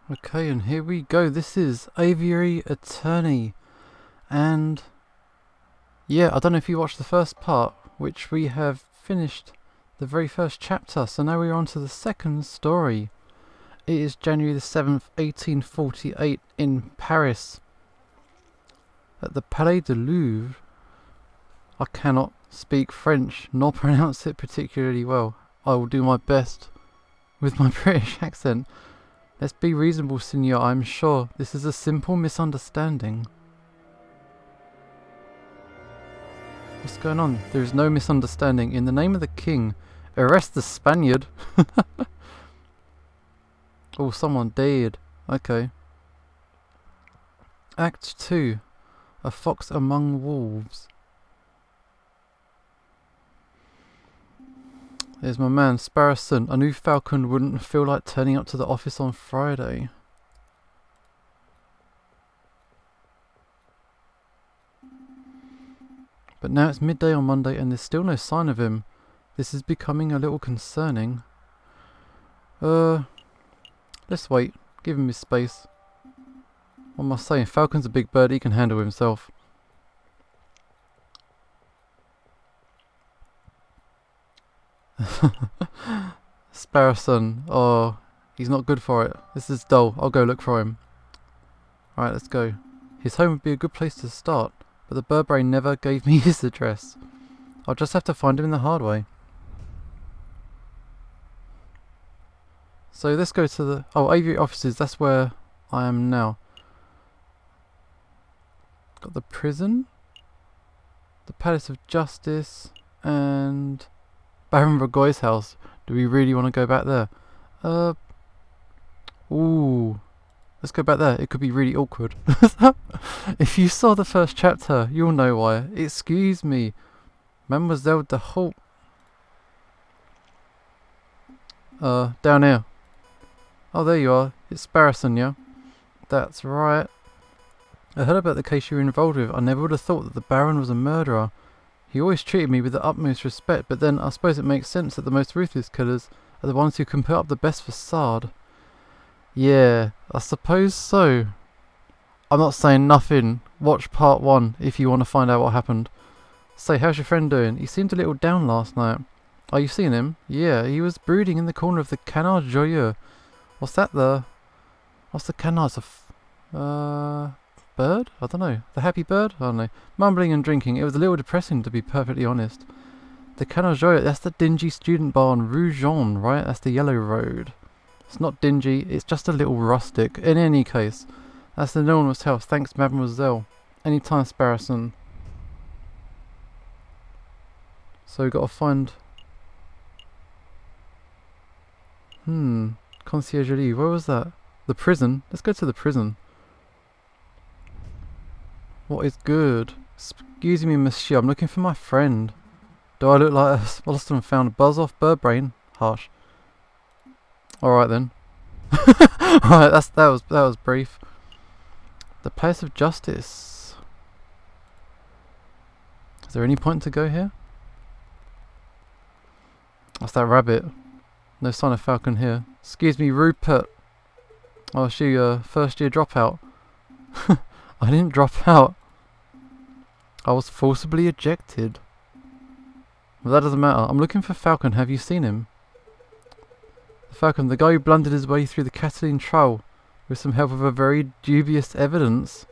Okay, and here we go. This is Aviary Attorney. And yeah, I don't know if you watched the first part, which we have finished the very first chapter. So now we're on to the second story. It is January the 7th, 1848 in Paris. At the Palais du Louvre. I cannot speak French nor pronounce it particularly well. I will do my best with my British accent. Let's be reasonable, Signor. I'm sure this is a simple misunderstanding. What's going on? There is no misunderstanding. In the name of the king, arrest the Spaniard. Oh, someone died. Okay. Act 2. A fox among wolves. There's my man, Sparrowson. I knew Falcon wouldn't feel like turning up to the office on Friday. But now it's midday on Monday and there's still no sign of him. This is becoming a little concerning. Let's wait. Give him his space. What am I saying? Falcon's a big bird, he can handle himself. Sparrowson. Oh, he's not good for it. This is dull. I'll go look for him. Alright, let's go. His home would be a good place to start, but the bird brain never gave me his address. I'll just have to find him in the hard way. So let's go to the... Oh, Aviary offices. That's where I am now. Got the prison, the Palace of Justice, and Baron Ragoy's house. Do we really want to go back there? Ooh. Let's go back there. It could be really awkward. If you saw the first chapter, you'll know why. Excuse me, Mademoiselle de Holt. Down here. Oh, there you are. It's Sparrowson, yeah? That's right. I heard about the case you were involved with. I never would have thought that the Baron was a murderer. He always treated me with the utmost respect, but then I suppose it makes sense that the most ruthless killers are the ones who can put up the best facade. Yeah, I suppose so. I'm not saying nothing. Watch part 1 if you want to find out what happened. Say, how's your friend doing? He seemed a little down last night. Oh, you seen him? Yeah, he was brooding in the corner of the Canard Joyeux. What's that what's the canard? Bird? I don't know. The happy bird? I don't know. Mumbling and drinking. It was a little depressing, to be perfectly honest. The Canard Joyeux, that's the dingy student bar on Rue Jaune, right? That's the yellow road. It's not dingy, it's just a little rustic. In any case, that's the enormous house. Thanks, Mademoiselle. Anytime, Sparrowson. So we gotta find... Conciergerie. Where was that? The prison? Let's go to the prison. What is good? Excuse me, monsieur. I'm looking for my friend. Do I look like a lost and found buzz-off bird brain? Harsh. Alright then. Alright, that was brief. The Place of Justice. Is there any point to go here? That's that rabbit. No sign of Falcon here. Excuse me, Rupert. Oh, she first year dropout. I didn't drop out. I was forcibly ejected. Well, that doesn't matter. I'm looking for Falcon. Have you seen him? Falcon, the guy who blundered his way through the Catalan trial with some help of a very dubious evidence.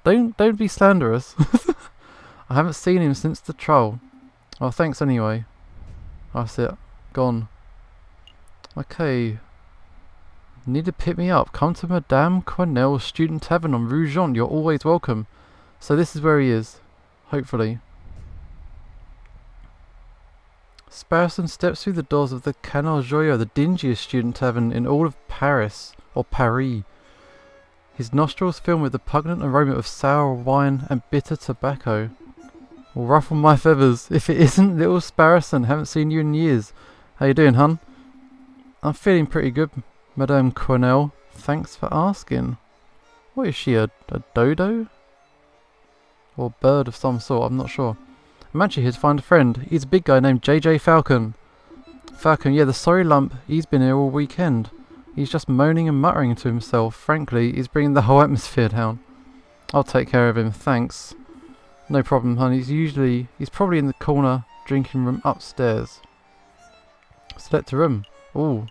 Don't be slanderous. I haven't seen him since the trial. Oh, thanks anyway. That's it. Gone. Okay. Need to pick me up. Come to Madame Cornell's Student Tavern on Rue Jaune. You're always welcome. So this is where he is. Hopefully. Sparrowson steps through the doors of the Canard Joyeux, the dingiest student tavern in all of Paris, or Paris. His nostrils filled with the pungent aroma of sour wine and bitter tobacco. Will ruffle my feathers. If it isn't little Sparrowson, haven't seen you in years. How you doing, hun? I'm feeling pretty good, Madame Cornell. Thanks for asking. What is she, a dodo? Or bird of some sort, I'm not sure. I'm actually here to find a friend. He's a big guy named JJ Falcon. Falcon, yeah, the sorry lump. He's been here all weekend. He's just moaning and muttering to himself. Frankly, he's bringing the whole atmosphere down. I'll take care of him, thanks. No problem, hon. He's probably in the corner drinking room upstairs. Select a room. Ooh,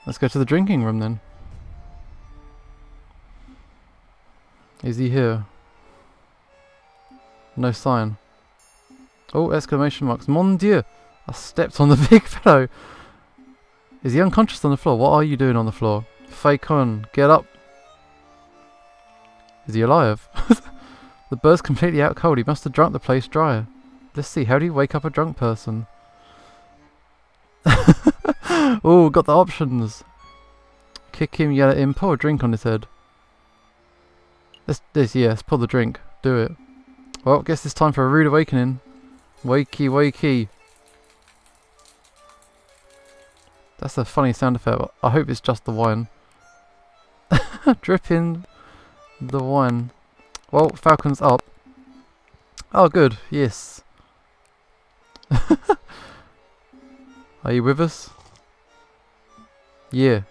let's go to the drinking room then. Is he here? No sign. Oh, exclamation marks. Mon Dieu! I stepped on the big fellow. Is he unconscious on the floor? What are you doing on the floor? Facon, get up. Is he alive? The bird's completely out cold. He must have drunk the place dry. Let's see, how do you wake up a drunk person? Oh, got the options. Kick him, yell at him, pour a drink on his head. Yes, pour the drink. Do it. Well, guess it's time for a rude awakening. Wakey, wakey. That's a funny sound effect. I hope it's just the wine. Dripping the wine. Well, Falcon's up. Oh, good. Yes. Are you with us? Yeah.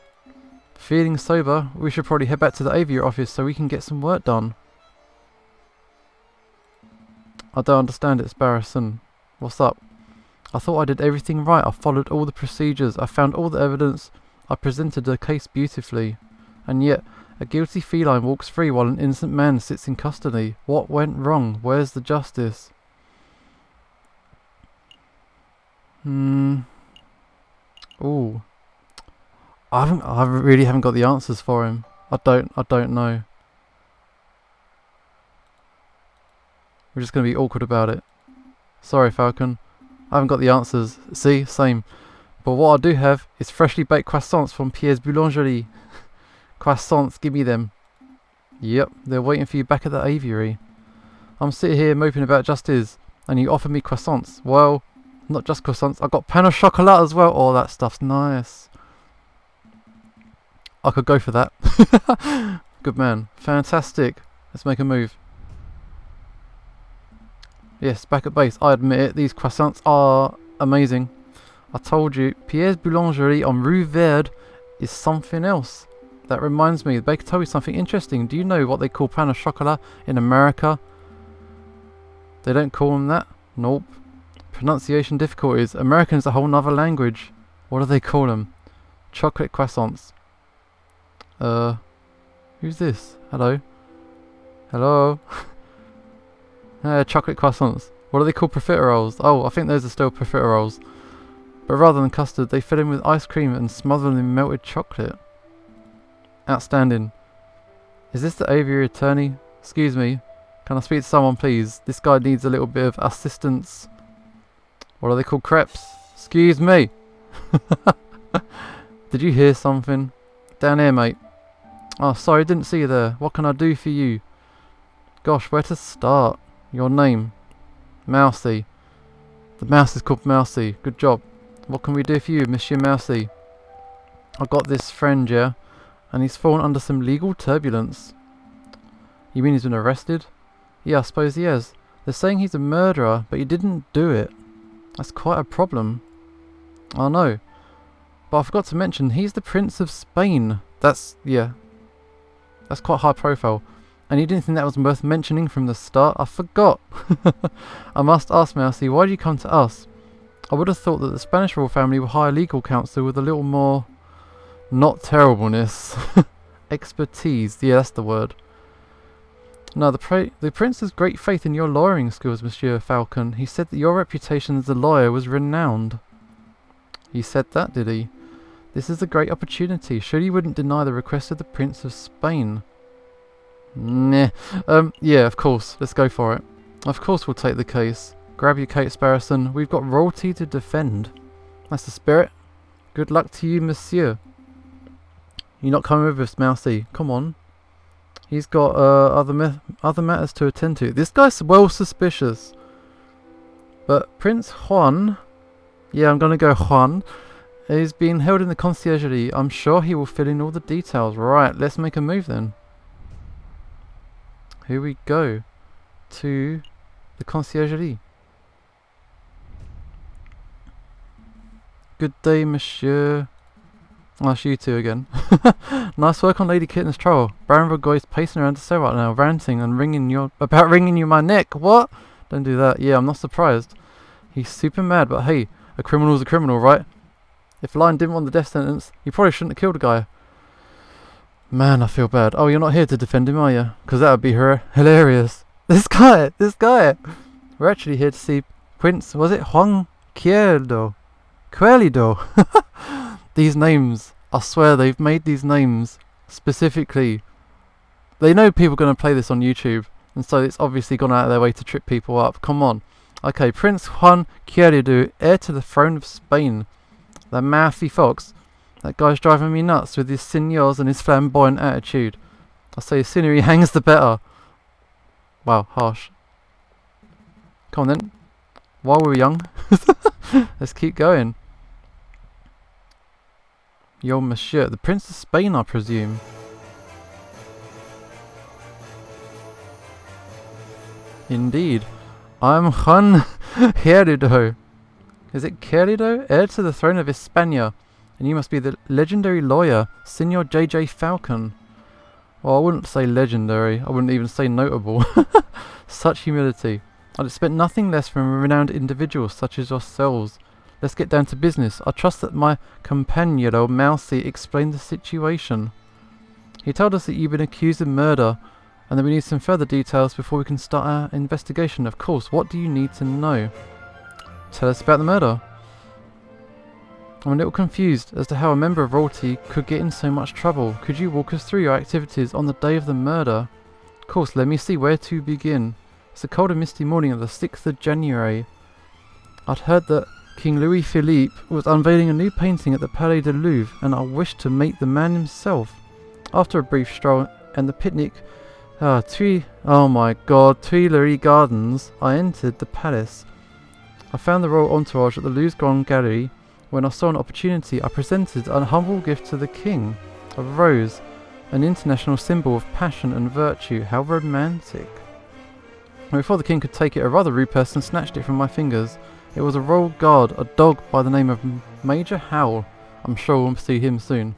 Feeling sober, we should probably head back to the Aviary office so we can get some work done. I don't understand it, Sparrowson. What's up? I thought I did everything right. I followed all the procedures. I found all the evidence. I presented the case beautifully. And yet, a guilty feline walks free while an innocent man sits in custody. What went wrong? Where's the justice? Ooh. I really haven't got the answers for him. I don't know. We're just gonna be awkward about it. Sorry, Falcon. I haven't got the answers. See? Same. But what I do have is freshly baked croissants from Pierre's Boulangerie. Croissants, give me them. Yep, they're waiting for you back at the Aviary. I'm sitting here moping about justice, and you offer me croissants. Well, not just croissants, I got pain au chocolat as well. Oh, that stuff's nice. I could go for that. Good man. Fantastic. Let's make a move. Yes, back at base. I admit it. These croissants are amazing. I told you, Pierre's Boulangerie on Rue Verde is something else. That reminds me, the baker told me something interesting. Do you know what they call pain au chocolat in America? They don't call them that? Nope. Pronunciation difficulties. American is a whole nother language. What do they call them? Chocolate croissants. Who's this? Hello? Hello? Chocolate croissants. What are they called? Profiteroles. Oh, I think those are still profiteroles. But rather than custard, they fill them with ice cream and smother them in melted chocolate. Outstanding. Is this the Aviary attorney? Excuse me. Can I speak to someone, please? This guy needs a little bit of assistance. What are they called? Crepes. Excuse me. Did you hear something? Down here, mate. Oh, sorry, didn't see you there. What can I do for you? Gosh, where to start? Your name? Mousy. The mouse is called Mousy. Good job. What can we do for you, Monsieur Mousy? I got this friend, yeah? And he's fallen under some legal turbulence. You mean he's been arrested? Yeah, I suppose he has. They're saying he's a murderer, but he didn't do it. That's quite a problem. I know. But I forgot to mention, he's the Prince of Spain. That's quite high profile. And you didn't think that was worth mentioning from the start? I forgot. I must ask, Mousy, why did you come to us? I would have thought that the Spanish royal family would hire legal counsel with a little more... not terribleness. Expertise. Yeah, that's the word. No, the prince has great faith in your lawyering skills, Monsieur Falcon. He said that your reputation as a lawyer was renowned. He said that, did he? This is a great opportunity. Surely you wouldn't deny the request of the Prince of Spain. Nah. Yeah, of course. Let's go for it. Of course we'll take the case. Grab your Kate Sparrowson. We've got royalty to defend. That's the spirit. Good luck to you, monsieur. You're not coming with us, Mousy. Come on. He's got other matters to attend to. This guy's well suspicious. But Prince Juan... yeah, I'm going to go Juan. Is being held in the conciergerie. I'm sure he will fill in all the details. Right, let's make a move then. Here we go. To the conciergerie. Good day, monsieur. That's you two again. Nice work on Lady Kitten's troll. Baron Vergoy's pacing around the cell right now, ranting and ringing you my neck. What? Don't do that. Yeah, I'm not surprised. He's super mad, but hey, a criminal's a criminal, right? If Lion didn't want the death sentence, he probably shouldn't have killed a guy. Man, I feel bad. Oh, you're not here to defend him, are you? Because that would be hilarious. This guy! We're actually here to see Prince, was it Juan Querido? These names, I swear they've made these names specifically. They know people are going to play this on YouTube, and so it's obviously gone out of their way to trip people up. Come on. Okay, Prince Juan Querido, heir to the throne of Spain. That mouthy fox. That guy's driving me nuts with his signors and his flamboyant attitude. I say the sooner he hangs the better. Wow, harsh. Come on then. While we're young. Let's keep going. Yo, monsieur. The Prince of Spain, I presume. Indeed. I'm Juan Querido. Is it Querido? Heir to the throne of Hispania. And you must be the legendary lawyer, Senor J.J. Falcon. Well, I wouldn't say legendary. I wouldn't even say notable. Such humility. I'd expect nothing less from a renowned individual such as yourselves. Let's get down to business. I trust that my compañero Mousy explained the situation. He told us that you've been accused of murder, and that we need some further details before we can start our investigation. Of course, what do you need to know? Tell us about the murder. I'm a little confused as to how a member of royalty could get in so much trouble. Could you walk us through your activities on the day of the murder? Of course, let me see where to begin. It's a cold and misty morning of the 6th of January. I'd heard that King Louis Philippe was unveiling a new painting at the Palais de Louvre, and I wished to meet the man himself. After a brief stroll and the picnic Tuileries Gardens, I entered the palace. I found the royal entourage at the Louvre's Grand Gallery. When I saw an opportunity, I presented a humble gift to the king. A rose, an international symbol of passion and virtue. How romantic. And before the king could take it, a rather rude person snatched it from my fingers. It was a royal guard, a dog by the name of Major Howl. I'm sure we'll see him soon.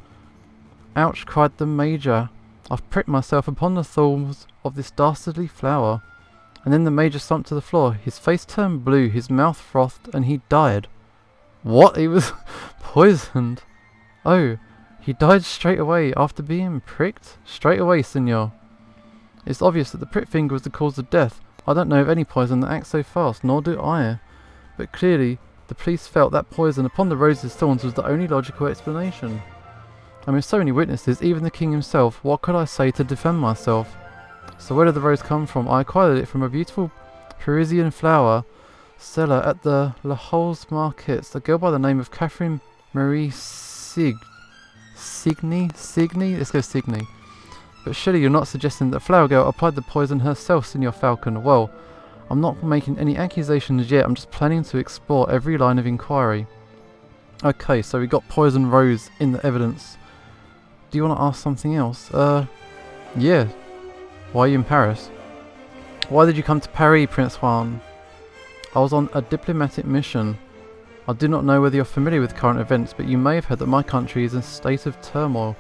Ouch, cried the major. I've pricked myself upon the thorns of this dastardly flower. And then the major slumped to the floor. His face turned blue, his mouth frothed, and he died. What? He was poisoned? Oh, he died straight away after being pricked? Straight away, senor. It's obvious that the prick finger was the cause of death. I don't know of any poison that acts so fast, nor do I. But clearly, the police felt that poison upon the rose's thorns was the only logical explanation. And with so many witnesses, even the king himself, what could I say to defend myself? So where did the rose come from? I acquired it from a beautiful Parisian flower seller at the La Halles markets. A girl by the name of Catherine Marie Signy? Let's go Signy. But surely you're not suggesting that the flower girl applied the poison herself, Senor Falcon? Well, I'm not making any accusations yet, I'm just planning to explore every line of inquiry. Okay, so we got poison rose in the evidence. Do you want to ask something else? Yeah. Why are you in Paris? Why did you come to Paris, Prince Juan? I was on a diplomatic mission. I do not know whether you're familiar with current events, but you may have heard that my country is in a state of turmoil.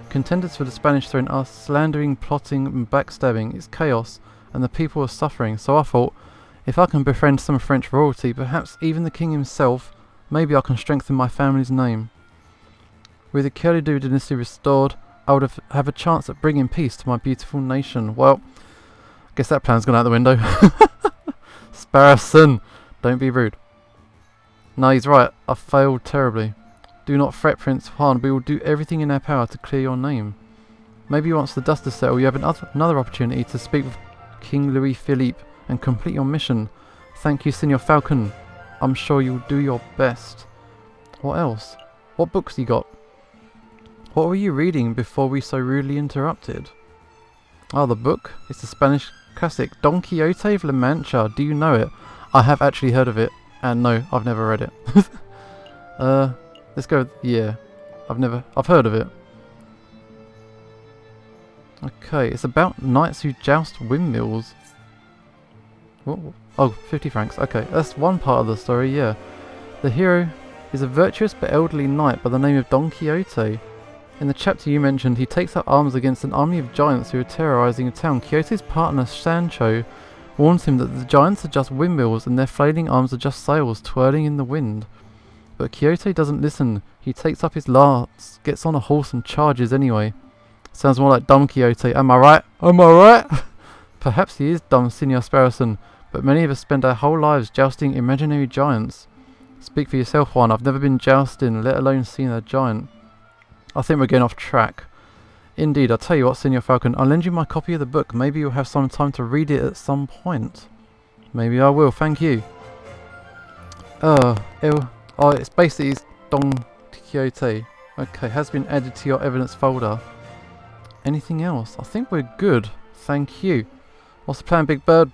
Contenders for the Spanish throne are slandering, plotting and backstabbing. It's chaos, and the people are suffering. So I thought, if I can befriend some French royalty, perhaps even the king himself, maybe I can strengthen my family's name. With the Querido dynasty restored, I would have a chance at bringing peace to my beautiful nation. Well, I guess that plan's gone out the window. Sparrowson, don't be rude. No, he's right. I failed terribly. Do not fret, Prince Juan. We will do everything in our power to clear your name. Maybe once the dust is settled, you have another opportunity to speak with King Louis Philippe and complete your mission. Thank you, Senor Falcon. I'm sure you'll do your best. What else? What books you got? What were you reading before we so rudely interrupted? Oh, the book? It's the Spanish classic Don Quixote of La Mancha. Do you know it? I have actually heard of it, and no, I've never read it. Let's go with, yeah. I've heard of it. Okay, it's about knights who joust windmills. What? Oh, 50 francs. Okay, that's one part of the story, yeah. The hero is a virtuous but elderly knight by the name of Don Quixote. In the chapter you mentioned, he takes up arms against an army of giants who are terrorizing a town. Kyoto's partner, Sancho, warns him that the giants are just windmills and their flailing arms are just sails twirling in the wind. But Kyoto doesn't listen. He takes up his lance, gets on a horse and charges anyway. Sounds more like dumb Kyoto. Am I right? Am I right? Perhaps he is dumb, Senior Sparrowson, but many of us spend our whole lives jousting imaginary giants. Speak for yourself, Juan. I've never been jousting, let alone seen a giant. I think we're getting off track. Indeed, I'll tell you what, Senior Falcon, I'll lend you my copy of the book. Maybe you'll have some time to read it at some point. Maybe I will, thank you. It's basically Don Quixote. Okay, has been added to your evidence folder. Anything else? I think we're good. Thank you. What's the plan, Big Bird?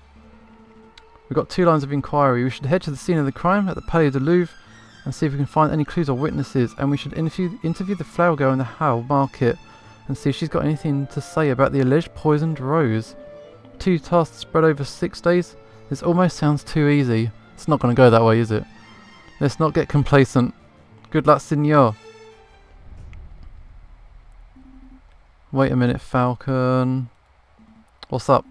We've got 2 lines of inquiry. We should head to the scene of the crime at the Palais de Louvre and see if we can find any clues or witnesses. And we should interview the flower girl in the Hall market and see if she's got anything to say about the alleged poisoned rose. 2 tasks spread over 6 days? This almost sounds too easy. It's not going to go that way, is it? Let's not get complacent. Good luck, Signor. Wait a minute, Falcon. What's up?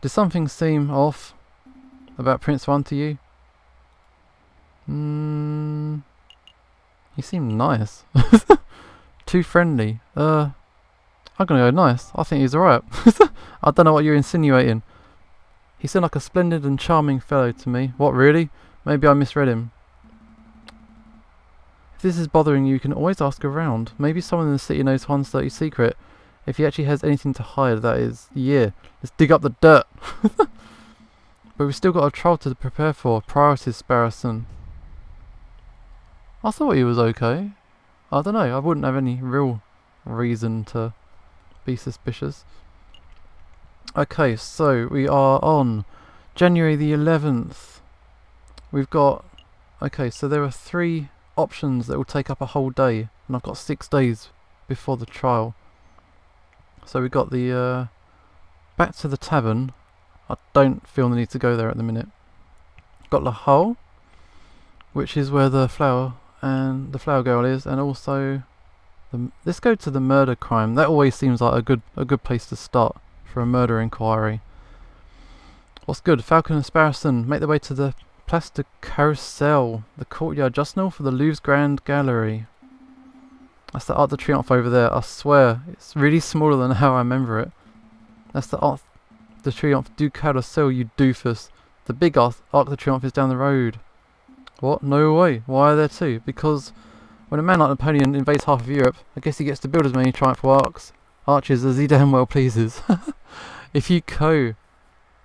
Did something seem off about Prince One to you? He seemed nice. Too friendly. I'm gonna go nice. I think he's alright. I don't know what you're insinuating. He seemed like a splendid and charming fellow to me. What, really? Maybe I misread him. If this is bothering you, you can always ask around. Maybe someone in the city knows Juan's dirty secret. If he actually has anything to hide, that is. Yeah, let's dig up the dirt. But we've still got a trial to prepare for. Priorities, Sparrowson. I thought he was okay. I don't know, I wouldn't have any real reason to be suspicious. Okay, so we are on January the 11th. We've got... Okay, so there are 3 options that will take up a whole day. And I've got 6 days before the trial. So we've got the... back to the tavern. I don't feel the need to go there at the minute. Got the Hall, which is where the flower girl is, and also let's go to the murder crime. That always seems like a good place to start for a murder inquiry. What's good? Falcon and Sparrowson make their way to the Place de Carousel, the courtyard just north of the Louvre's Grand Gallery. That's the Arc de Triomphe over there. I swear, it's really smaller than how I remember it. That's the Arc de Triomphe du Carousel, you doofus. The big Arc de Triomphe is down the road. What? No way. Why are there 2? Because when a man like Napoleon invades half of Europe, I guess he gets to build as many triumphal arches as he damn well pleases. If you go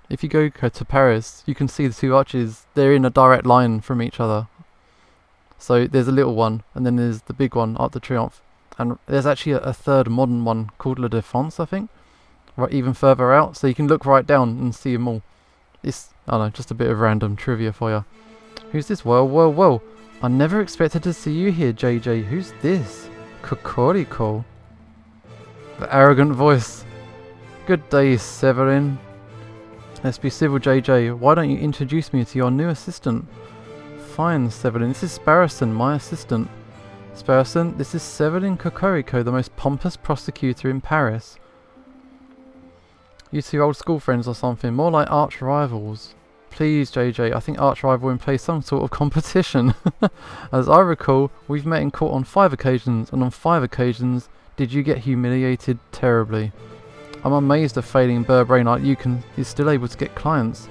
to Paris, you can see the 2 arches. They're in a direct line from each other. So there's a little one, and then there's the big one, Arc de Triomphe. And there's actually a 3rd modern one called La Défense, I think. Right, even further out, so you can look right down and see them all. It's, I don't know, just a bit of random trivia for you. Who's this? Whoa. I never expected to see you here, JJ. Who's this? Kokoriko. The arrogant voice. Good day, Severin. Let's be civil, JJ. Why don't you introduce me to your new assistant? Fine, Severin. This is Sparrowson, my assistant. Sparrowson, this is Severin Kokoriko, the most pompous prosecutor in Paris. You 2 old school friends or something, more like arch rivals. Please, JJ, I think arch rival implies some sort of competition. As I recall, we've met in court on 5 occasions, and on 5 occasions, did you get humiliated terribly. I'm amazed a failing Burbrain like you is still able to get clients.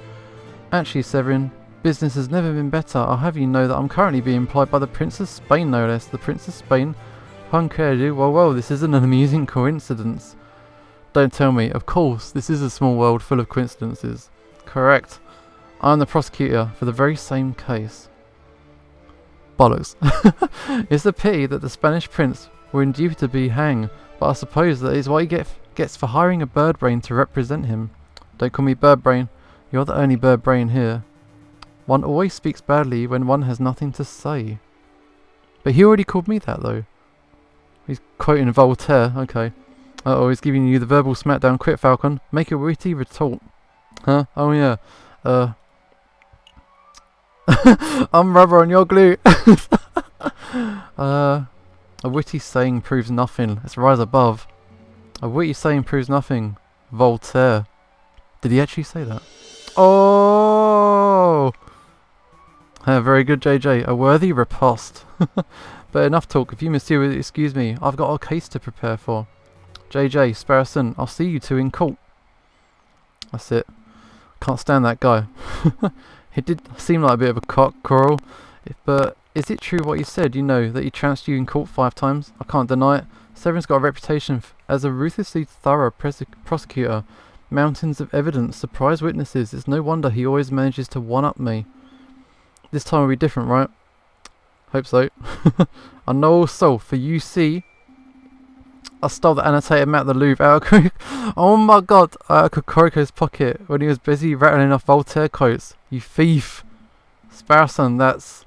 Actually, Severin, business has never been better. I'll have you know that I'm currently being employed by the Prince of Spain, no less. The Prince of Spain? Incredible. Well, this is an amusing coincidence. Don't tell me. Of course, this is a small world full of coincidences. Correct. I'm the prosecutor for the very same case. Bollocks. It's a pity that the Spanish prince were indubitably hanged, but I suppose that is what he gets for hiring a bird brain to represent him. Don't call me bird brain. You're the only bird brain here. One always speaks badly when one has nothing to say. But he already called me that though. He's quoting Voltaire. Okay. Uh-oh, he's giving you the verbal smackdown. Quit, Falcon. Make a witty retort. Huh? Oh yeah. I'm rubber on your glue. A witty saying proves nothing. Let's rise above. A witty saying proves nothing. Voltaire. Did he actually say that? Oh! Very good, JJ. A worthy riposte. But enough talk. If you monsieur will excuse me, I've got a case to prepare for. JJ, Sparrowson, I'll see you two in court. That's it. Can't stand that guy. He did seem like a bit of a cockerel, but is it true what he said? You know, that he trounced you in court 5 times? I can't deny it. Severin's got a reputation as a ruthlessly thorough prosecutor. Mountains of evidence, surprise witnesses. It's no wonder he always manages to one-up me. This time will be different, right? Hope so. I know also, for you see, I stole the annotated map of the Louvre out of oh my god, out of Kokoroko's pocket when he was busy rattling off Voltaire quotes. You thief. Sparrowson, that's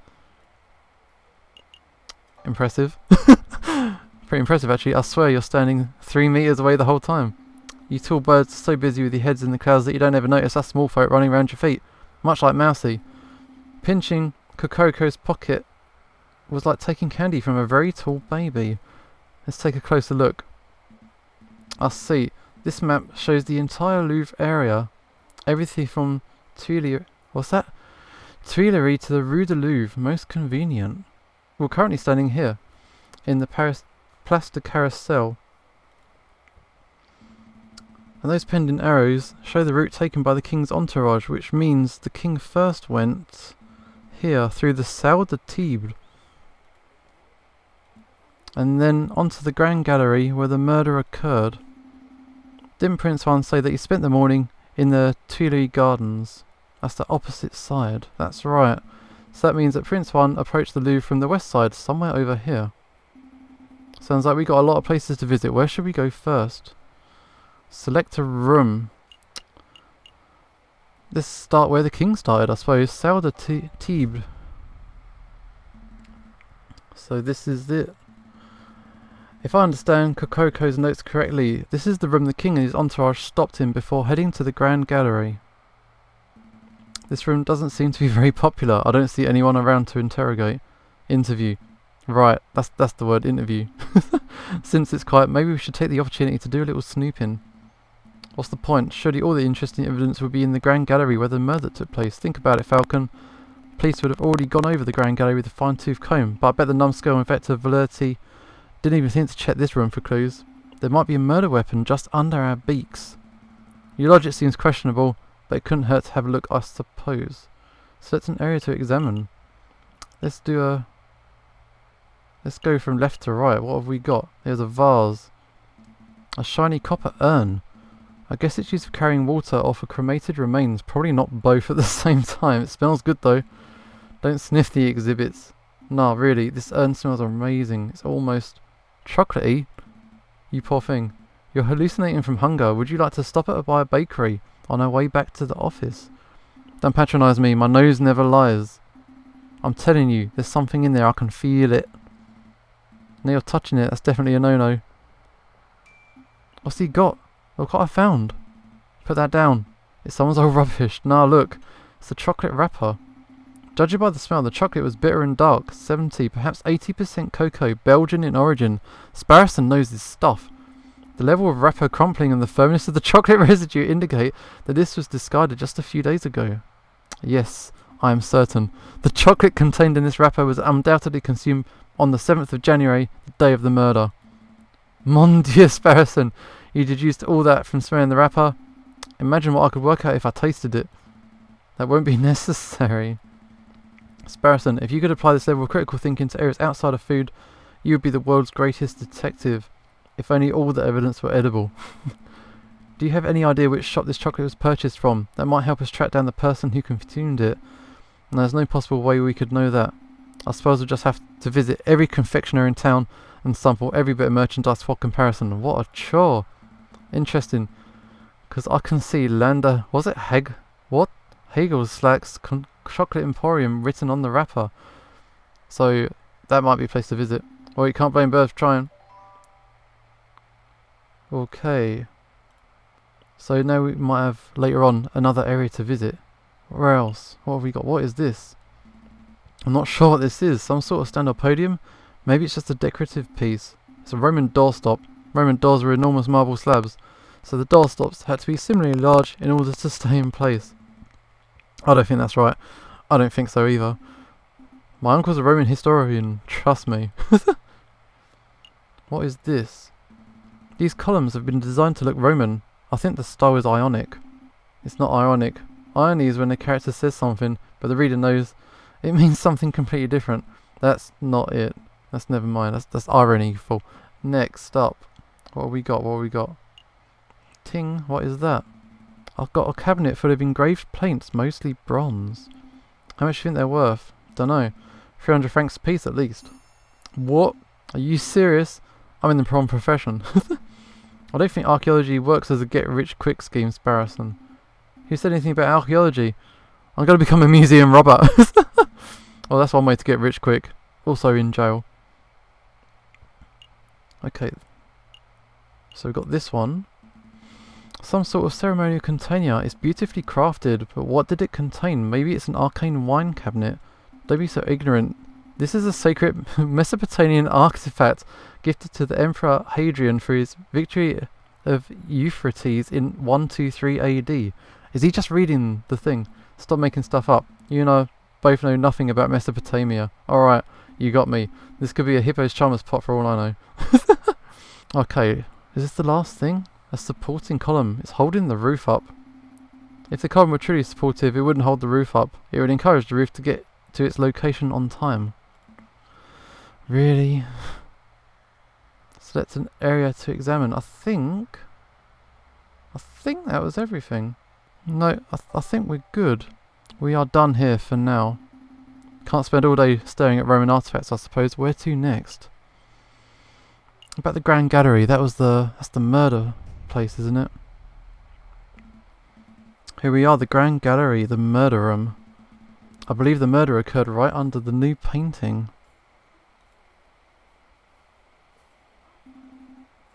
impressive. Pretty impressive actually. I swear you're standing 3 meters away the whole time. You tall birds are so busy with your heads in the clouds that you don't ever notice us small folk running around your feet. Much like Mousy. Pinching Kokoroko's pocket was like taking candy from a very tall baby. Let's take a closer look. I see. This map shows the entire Louvre area. Everything from Tuileries. What's that? Tuileries to the Rue de Louvre. Most convenient. We're currently standing here in the Place de Carrousel. And those pendant arrows show the route taken by the king's entourage, which means the king first went here through the Salle de Tibre and then onto the Grand Gallery where the murder occurred. Didn't Prince Juan say that he spent the morning in the Tuileries Gardens? That's the opposite side. That's right. So that means that Prince Juan approached the Louvre from the west side, somewhere over here. Sounds like we got a lot of places to visit. Where should we go first? Select a room. Let's start where the king started, I suppose. Salle de Tibre. So this is it. If I understand Kokoroko's notes correctly, this is the room the king and his entourage stopped in before heading to the Grand Gallery. This room doesn't seem to be very popular. I don't see anyone around to interview. Right, that's the word, interview. Since it's quiet, maybe we should take the opportunity to do a little snooping. What's the point? Surely all the interesting evidence would be in the Grand Gallery where the murder took place. Think about it, Falcon. Police would have already gone over the Grand Gallery with a fine-tooth comb, but I bet the numbskull inspector Valerti didn't even think to check this room for clues. There might be a murder weapon just under our beaks. Your logic seems questionable, but it couldn't hurt to have a look, I suppose. So that's an area to examine. Let's go from left to right. What have we got? There's a vase. A shiny copper urn. I guess it's used for carrying water or for cremated remains. Probably not both at the same time. It smells good though. Don't sniff the exhibits. Nah, really, this urn smells amazing. It's almost chocolatey. You poor thing. You're hallucinating from hunger. Would you like to stop at a bakery on our way back to the office? Don't patronise me. My nose never lies. I'm telling you, there's something in there. I can feel it. Now you're touching it. That's definitely a no-no. What's he got? Look what I found. Put that down. It's someone's old rubbish. Nah, look. It's a chocolate wrapper. Judging by the smell, the chocolate was bitter and dark. 70, perhaps 80% cocoa, Belgian in origin. Sparrowson knows his stuff. The level of wrapper crumpling and the firmness of the chocolate residue indicate that this was discarded just a few days ago. Yes, I am certain. The chocolate contained in this wrapper was undoubtedly consumed on the 7th of January, the day of the murder. Mon Dieu, Sparrowson, you deduced all that from smelling the wrapper? Imagine what I could work out if I tasted it. That won't be necessary. Sparrowson, if you could apply this level of critical thinking to areas outside of food, you would be the world's greatest detective. If only all the evidence were edible. Do you have any idea which shop this chocolate was purchased from? That might help us track down the person who consumed it. And there's no possible way we could know that. I suppose we'll just have to visit every confectioner in town and sample every bit of merchandise for comparison. What a chore. Interesting. Because I can see Landa... Was it Hagel's Slacks Chocolate Emporium written on the wrapper. So that might be a place to visit. Well, you can't blame birds for trying. Okay. So now we might have later on another area to visit. Where else? What have we got? What is this? I'm not sure what this is. Some sort of stand-up podium? Maybe it's just a decorative piece. It's a Roman doorstop. Roman doors were enormous marble slabs, so the doorstops had to be similarly large in order to stay in place. I don't think that's right. I don't think so either. My uncle's a Roman historian, trust me. What is this? These columns have been designed to look Roman. I think the style is Ionic. It's not ironic. Irony is when the character says something, but the reader knows it means something completely different. That's not it. That's never mind. That's ironyful. Next up. What have we got? What have we got? Ting, what is that? I've got a cabinet full of engraved plates, mostly bronze. How much do you think they're worth? Dunno. 300 francs a piece at least. What? Are you serious? I'm in the wrong profession. I don't think archaeology works as a get-rich-quick scheme, Sparrowson. Who said anything about archaeology? I'm going to become a museum robber. Well, that's one way to get rich quick. Also in jail. Okay. So we've got this one. Some sort of ceremonial container. It's beautifully crafted, but what did it contain? Maybe it's an arcane wine cabinet. Don't be so ignorant. This is a sacred Mesopotamian artifact gifted to the Emperor Hadrian for his victory of Euphrates in 123 AD. Is he just reading the thing? Stop making stuff up. You and I both know nothing about Mesopotamia. Alright, you got me. This could be a hippo's charmer's pot for all I know. Okay, is this the last thing? A supporting column. It's holding the roof up. If the column were truly supportive, it wouldn't hold the roof up. It would encourage the roof to get to its location on time. Really? Select an area to examine. I think that was everything. No, I think we're good. We are done here for now. Can't spend all day staring at Roman artifacts, I suppose. Where to next? About the Grand Gallery. That's the murder place, isn't it? Here we are, the Grand Gallery, the murder room. I believe the murder occurred right under the new painting.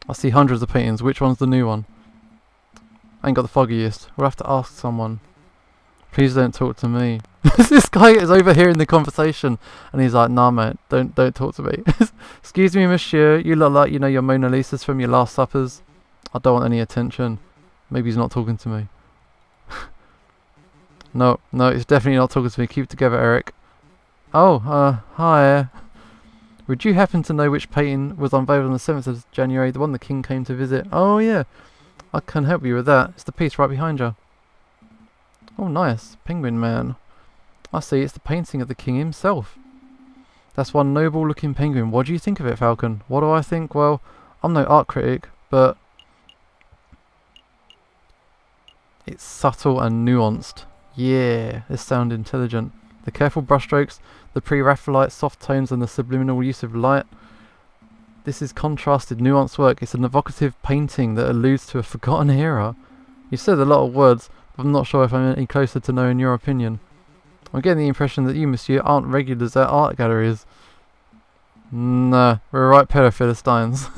I see hundreds of paintings. Which one's the new one? I ain't got the foggiest. We'll have to ask someone. Please don't talk to me. This guy is overhearing the conversation and he's like, nah mate, don't talk to me. Excuse me monsieur, you look like you know your Mona Lisas from your last suppers. I don't want any attention. Maybe he's not talking to me. No, he's definitely not talking to me. Keep it together, Eric. Oh, hi. Would you happen to know which painting was unveiled on the 7th of January, the one the king came to visit? Oh yeah, I can help you with that. It's the piece right behind you. Oh nice, Penguin Man. I see, it's the painting of the king himself. That's one noble looking penguin. What do you think of it, Falcon? What do I think? Well, I'm no art critic, but it's subtle and nuanced. Yeah, this sounds intelligent. The careful brushstrokes, the pre-Raphaelite soft tones and the subliminal use of light. This is contrasted, nuanced work. It's an evocative painting that alludes to a forgotten era. You said a lot of words, but I'm not sure if I'm any closer to knowing your opinion. I'm getting the impression that you, monsieur, aren't regulars at art galleries. Nah, we're right pair of Philistines.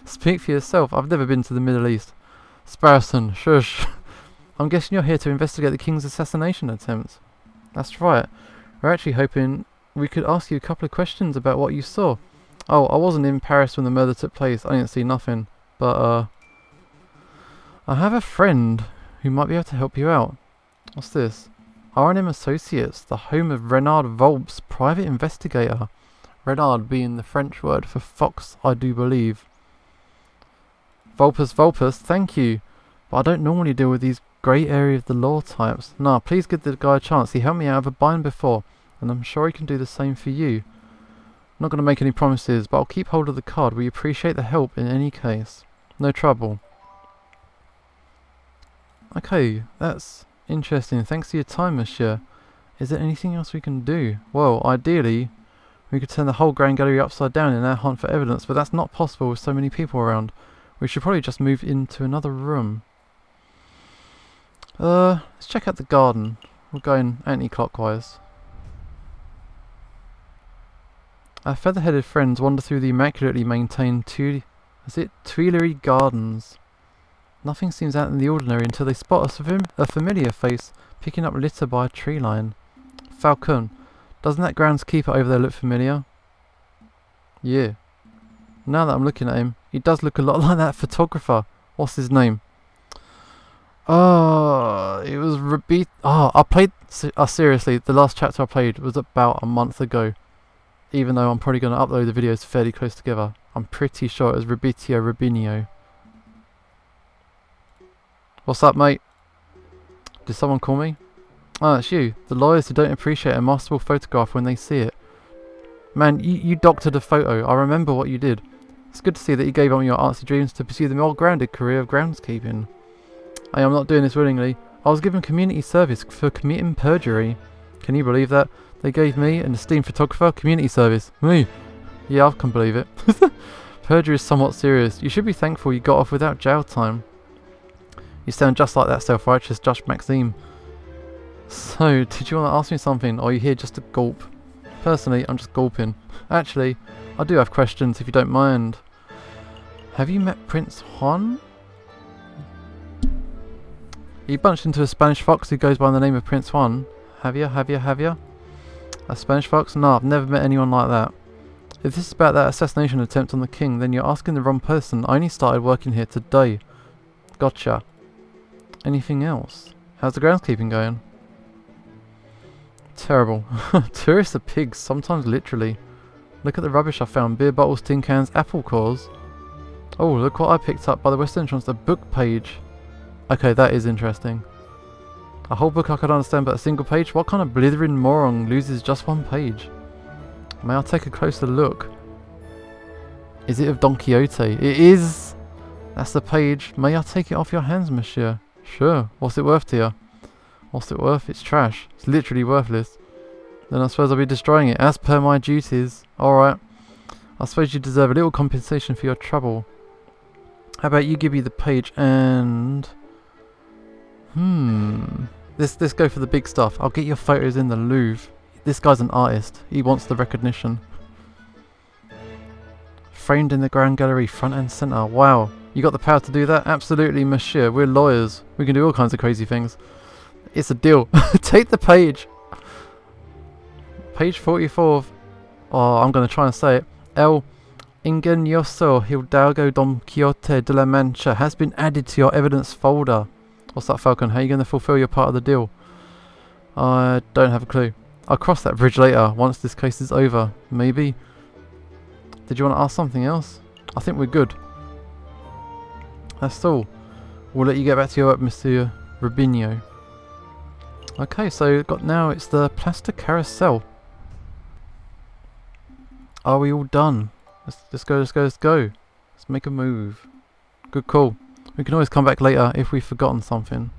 Speak for yourself. I've never been to the Middle East. Sparrowson, shush. I'm guessing you're here to investigate the king's assassination attempt. That's right. We're actually hoping we could ask you a couple of questions about what you saw. Oh, I wasn't in Paris when the murder took place. I didn't see nothing. But, I have a friend who might be able to help you out. What's this? R&M Associates, the home of Renard Volps, private investigator. Renard being the French word for fox, I do believe. Vulpus, thank you. But I don't normally deal with these grey area of the law types. Nah, please give the guy a chance. He helped me out of a bind before, and I'm sure he can do the same for you. I'm not going to make any promises, but I'll keep hold of the card. We appreciate the help in any case. No trouble. Okay, that's interesting. Thanks for your time, monsieur. Is there anything else we can do? Well, ideally, we could turn the whole Grand Gallery upside down in our hunt for evidence, but that's not possible with so many people around. We should probably just move into another room. Let's check out the garden. We're going anti-clockwise. Our feather-headed friends wander through the immaculately maintained Tuileries Gardens. Nothing seems out in the ordinary until they spot a familiar face picking up litter by a tree line. Falcon, doesn't that groundskeeper over there look familiar? Yeah. Now that I'm looking at him, he does look a lot like that photographer. What's his name? Oh, it was Rabit. Oh, I played. Seriously, the last chapter I played was about a month ago. Even though I'm probably going to upload the videos fairly close together. I'm pretty sure it was Rabinio. What's up, mate? Did someone call me? Oh, it's you. The lawyers who don't appreciate a masterful photograph when they see it. Man, you doctored a photo. I remember what you did. It's good to see that you gave up your artsy dreams to pursue the more grounded career of groundskeeping. I am not doing this willingly. I was given community service for committing perjury. Can you believe that? They gave me, an esteemed photographer, community service. Me? Yeah, I can believe it. Perjury is somewhat serious. You should be thankful you got off without jail time. You sound just like that self-righteous Judge Maxime. So, did you want to ask me something, or are you here just to gulp? Personally, I'm just gulping. Actually, I do have questions if you don't mind. Have you met Prince Juan? You bunched into a Spanish fox who goes by the name of Prince Juan. Have you? A Spanish fox? No, I've never met anyone like that. If this is about that assassination attempt on the king, then you're asking the wrong person. I only started working here today. Gotcha. Anything else? How's the groundskeeping going? Terrible. Tourists are pigs, sometimes literally. Look at the rubbish I found. Beer bottles, tin cans, apple cores. Oh, look what I picked up by the west entrance, the book page. Okay, that is interesting. A whole book I could understand, but a single page? What kind of blithering moron loses just one page? May I take a closer look? Is it of Don Quixote? It is! That's the page. May I take it off your hands, monsieur? Sure. What's it worth to you? What's it worth? It's trash. It's literally worthless. Then I suppose I'll be destroying it, as per my duties. Alright. I suppose you deserve a little compensation for your trouble. How about you give me the page and... Let's go for the big stuff. I'll get your photos in the Louvre. This guy's an artist. He wants the recognition. Framed in the Grand Gallery, front and centre. Wow. You got the power to do that? Absolutely, monsieur. We're lawyers. We can do all kinds of crazy things. It's a deal. Take the page. Page 44. Oh, I'm going to try and say it. El Ingenioso Hidalgo Don Quixote de la Mancha has been added to your evidence folder. What's that, Falcon? How are you going to fulfill your part of the deal? I don't have a clue. I'll cross that bridge later, once this case is over. Maybe. Did you want to ask something else? I think we're good. That's all. We'll let you get back to your work, Mr. Rubinho. Okay, so now it's the plaster carousel. Are we all done? Let's go. Let's make a move. Good call. We can always come back later if we've forgotten something.